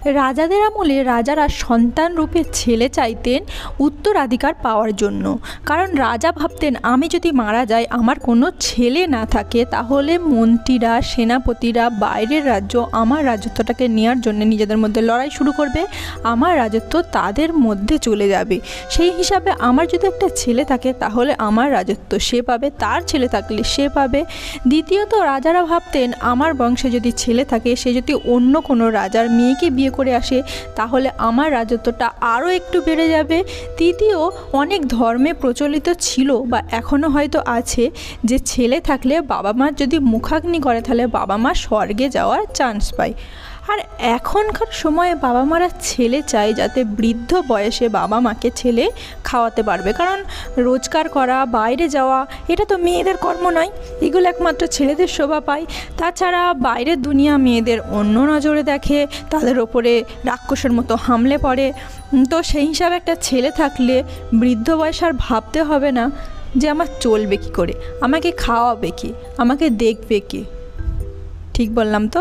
রাজাদের আমলে রাজারা সন্তান রূপে ছেলে চাইতেন উত্তরাধিকার পাওয়ার জন্য। কারণ রাজা ভাবতেন, আমি যদি মারা যাই, আমার কোনো ছেলে না থাকে, তাহলে মন্ত্রীরা, সেনাপতিরা বাইরের রাজ্য আমার রাজত্বটাকে নেওয়ার জন্য নিজেদের মধ্যে লড়াই শুরু করবে, আমার রাজত্ব তাদের মধ্যে চলে যাবে। সেই হিসাবে আমার যদি একটা ছেলে থাকে তাহলে আমার রাজত্ব সে পাবে, তার ছেলে থাকলে সে পাবে। দ্বিতীয়ত, রাজারা ভাবতেন আমার বংশে যদি ছেলে থাকে, সে যদি অন্য কোনো রাজার মেয়েকে বিয়ে করে আসে তাহলে আমার রাজত্বটা আরও একটু বেড়ে যাবে। তৃতীয়, অনেক ধর্মে প্রচলিত ছিল বা এখনও হয়তো আছে যে ছেলে থাকলে বাবা মার যদি মুখাগ্নি করে তাহলে বাবা মা স্বর্গে যাওয়ার চান্স পায়। আর এখনকার সময়ে বাবা মারা ছেলে চায় যাতে বৃদ্ধ বয়সে বাবা মাকে ছেলে খাওয়াতে পারবে। কারণ রোজগার করা, বাইরে যাওয়া, এটা তো মেয়েদের কর্ম নয়, এগুলো একমাত্র ছেলেদের শোভা পায়। তাছাড়া বাইরের দুনিয়া মেয়েদের অন্য নজরে দেখে, তাদের ওপরে রাক্ষসের মতো হামলে পড়ে। তো সেই হিসাবে একটা ছেলে থাকলে বৃদ্ধ বয়স আর ভাবতে হবে না যে আমার চলবে কী করে, আমাকে খাওয়াবে কি, আমাকে দেখবে কি। ঠিক বললাম তো?